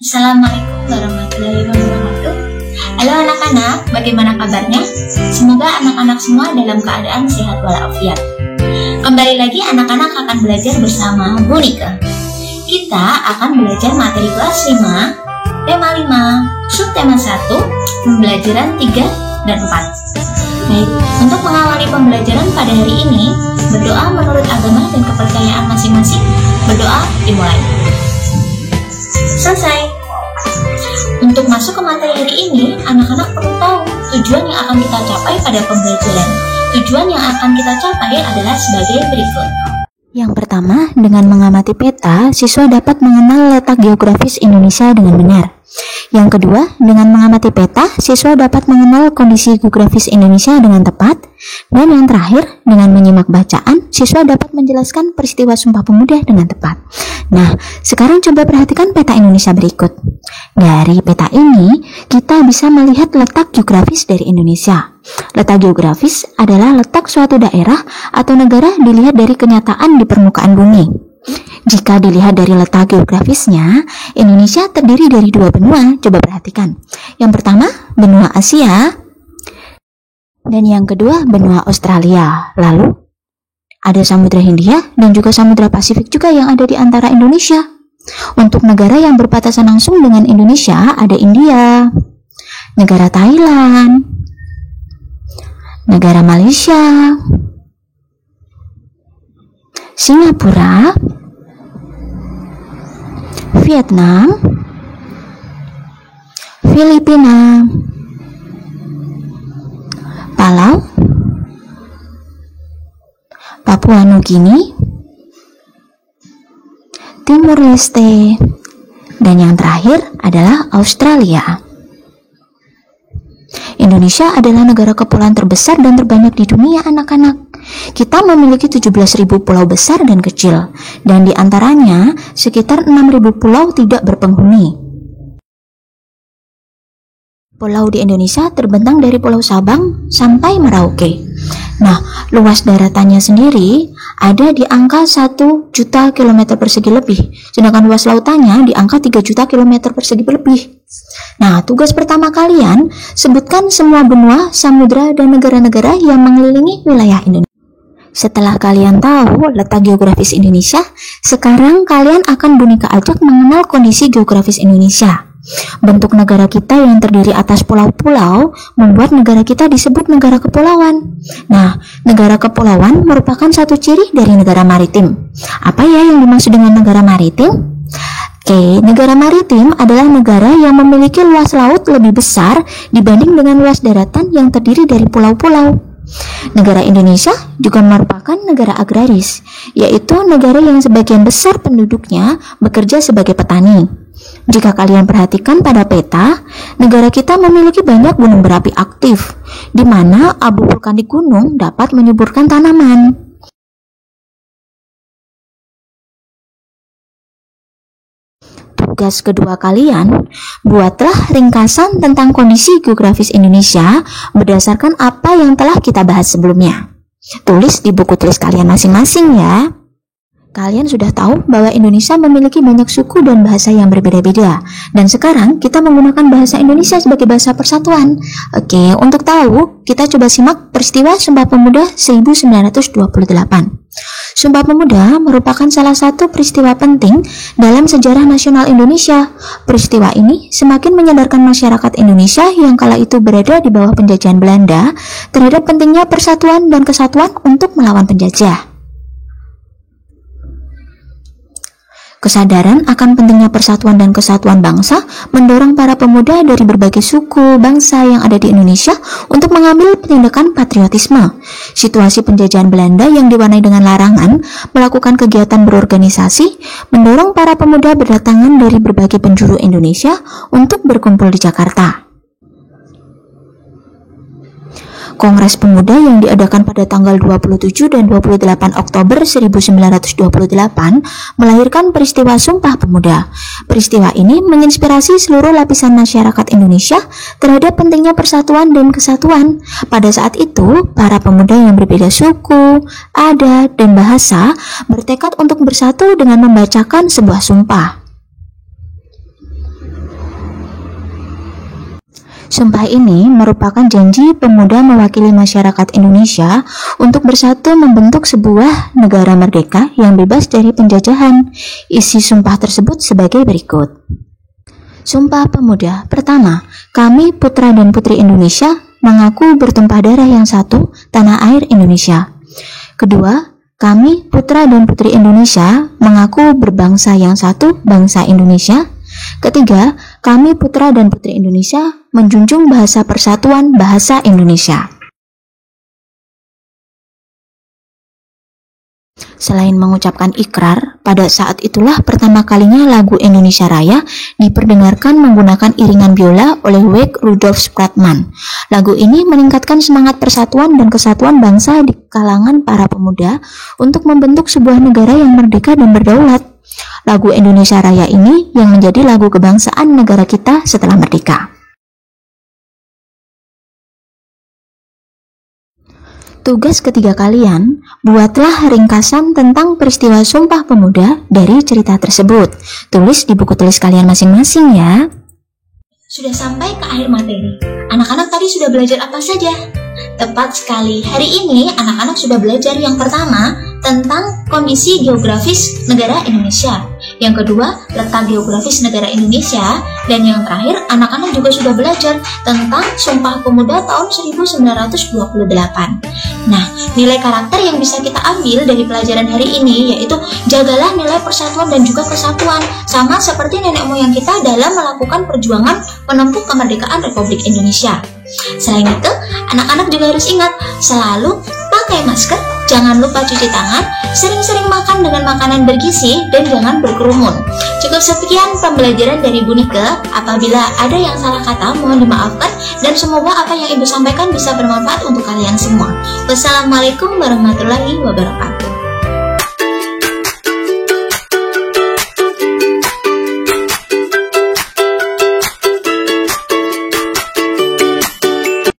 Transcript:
Assalamualaikum warahmatullahi wabarakatuh. Halo anak-anak, bagaimana kabarnya? Semoga anak-anak semua dalam keadaan sehat walafiat. Kembali lagi anak-anak akan belajar bersama Bu Nika. Kita akan belajar materi kelas 5, tema 5, subtema 1, pembelajaran 3 dan 4. Baik, untuk mengawali pembelajaran pada hari ini, berdoa menurut agama dan kepercayaan masing-masing. Berdoa dimulai. Selesai. Untuk masuk ke materi hari ini, anak-anak perlu tahu tujuan yang akan kita capai pada pembelajaran. Tujuan yang akan kita capai adalah sebagai berikut. Yang pertama, dengan mengamati peta, siswa dapat mengenal letak geografis Indonesia dengan benar. Yang kedua, dengan mengamati peta, siswa dapat mengenal kondisi geografis Indonesia dengan tepat. Dan yang terakhir, dengan menyimak bacaan, siswa dapat menjelaskan peristiwa Sumpah Pemuda dengan tepat. Nah, sekarang coba perhatikan peta Indonesia berikut. Dari peta ini, kita bisa melihat letak geografis dari Indonesia. Letak geografis adalah letak suatu daerah atau negara dilihat dari kenyataan di permukaan bumi. Jika dilihat dari letak geografisnya, Indonesia terdiri dari dua benua. Coba perhatikan. Yang pertama, benua Asia, dan yang kedua, benua Australia. Lalu, ada Samudra Hindia dan juga Samudra Pasifik juga yang ada di antara Indonesia. Untuk negara yang berbatasan langsung dengan Indonesia, ada India, negara Thailand, negara Malaysia, Singapura, Vietnam, Filipina, Palau, Papua Nugini, Timur Leste, dan yang terakhir adalah Australia. Indonesia adalah negara kepulauan terbesar dan terbanyak di dunia, anak-anak. Kita memiliki 17.000 pulau besar dan kecil, dan di antaranya sekitar 6.000 pulau tidak berpenghuni. Pulau di Indonesia terbentang dari Pulau Sabang sampai Merauke. Nah, luas daratannya sendiri ada di angka 1 juta kilometer persegi lebih, sedangkan luas lautannya di angka 3 juta kilometer persegi lebih. Nah, tugas pertama kalian, sebutkan semua benua, samudra, dan negara-negara yang mengelilingi wilayah Indonesia. Setelah kalian tahu letak geografis Indonesia, sekarang kalian akan Bu Nika ajak mengenal kondisi geografis Indonesia. Bentuk negara kita yang terdiri atas pulau-pulau membuat negara kita disebut negara kepulauan. Nah, negara kepulauan merupakan satu ciri dari negara maritim. Apa ya yang dimaksud dengan negara maritim? Oke, negara maritim adalah negara yang memiliki luas laut lebih besar dibanding dengan luas daratan yang terdiri dari pulau-pulau. Negara Indonesia juga merupakan negara agraris, yaitu negara yang sebagian besar penduduknya bekerja sebagai petani. Jika kalian perhatikan pada peta, negara kita memiliki banyak gunung berapi aktif, di mana abu vulkanik gunung dapat menyuburkan tanaman. Tugas kedua kalian, buatlah ringkasan tentang kondisi geografis Indonesia berdasarkan apa yang telah kita bahas sebelumnya. Tulis di buku tulis kalian masing-masing ya. Kalian sudah tahu bahwa Indonesia memiliki banyak suku dan bahasa yang berbeda-beda. Dan sekarang kita menggunakan bahasa Indonesia sebagai bahasa persatuan. Oke, untuk tahu, kita coba simak peristiwa Sumpah Pemuda 1928. Sumpah Pemuda merupakan salah satu peristiwa penting dalam sejarah nasional Indonesia. Peristiwa ini semakin menyadarkan masyarakat Indonesia yang kala itu berada di bawah penjajahan Belanda terhadap pentingnya persatuan dan kesatuan untuk melawan penjajah. Kesadaran akan pentingnya persatuan dan kesatuan bangsa mendorong para pemuda dari berbagai suku, bangsa yang ada di Indonesia untuk mengambil tindakan patriotisme. Situasi penjajahan Belanda yang diwarnai dengan larangan melakukan kegiatan berorganisasi mendorong para pemuda berdatangan dari berbagai penjuru Indonesia untuk berkumpul di Jakarta. Kongres Pemuda yang diadakan pada tanggal 27 dan 28 Oktober 1928 melahirkan peristiwa Sumpah Pemuda. Peristiwa ini menginspirasi seluruh lapisan masyarakat Indonesia terhadap pentingnya persatuan dan kesatuan. Pada saat itu, para pemuda yang berbeda suku, adat, dan bahasa bertekad untuk bersatu dengan membacakan sebuah sumpah. Sumpah ini merupakan janji pemuda mewakili masyarakat Indonesia untuk bersatu membentuk sebuah negara merdeka yang bebas dari penjajahan. Isi sumpah tersebut sebagai berikut. Sumpah Pemuda. Pertama, kami putra dan putri Indonesia mengaku bertumpah darah yang satu, tanah air Indonesia. Kedua, kami putra dan putri Indonesia mengaku berbangsa yang satu, bangsa Indonesia. Ketiga, kami putra dan putri Indonesia menjunjung bahasa persatuan bahasa Indonesia. Selain mengucapkan ikrar, pada saat itulah pertama kalinya lagu Indonesia Raya diperdengarkan menggunakan iringan biola oleh Wake Rudolf Spratman. Lagu ini meningkatkan semangat persatuan dan kesatuan bangsa di kalangan para pemuda untuk membentuk sebuah negara yang merdeka dan berdaulat. Lagu Indonesia Raya ini yang menjadi lagu kebangsaan negara kita setelah merdeka. Tugas ketiga kalian, buatlah ringkasan tentang peristiwa Sumpah Pemuda dari cerita tersebut. Tulis di buku tulis kalian masing-masing ya. Sudah sampai ke akhir materi. Anak-anak tadi sudah belajar apa saja? Tepat sekali, hari ini anak-anak sudah belajar yang pertama tentang kondisi geografis negara Indonesia. Yang kedua, letak geografis negara Indonesia. Dan yang terakhir, anak-anak juga sudah belajar tentang Sumpah Pemuda tahun 1928. Nah, nilai karakter yang bisa kita ambil dari pelajaran hari ini yaitu jagalah nilai persatuan dan juga kesatuan, sama seperti nenek moyang kita dalam melakukan perjuangan menempuh kemerdekaan Republik Indonesia. Selain itu, anak-anak juga harus ingat selalu pakai masker, jangan lupa cuci tangan, sering-sering makan dengan makanan bergizi, dan jangan berkerumun. Cukup sekian pembelajaran dari Bu Nike. Apabila ada yang salah kata, mohon dimaafkan, dan semoga apa yang Ibu sampaikan bisa bermanfaat untuk kalian semua. Wassalamualaikum warahmatullahi wabarakatuh.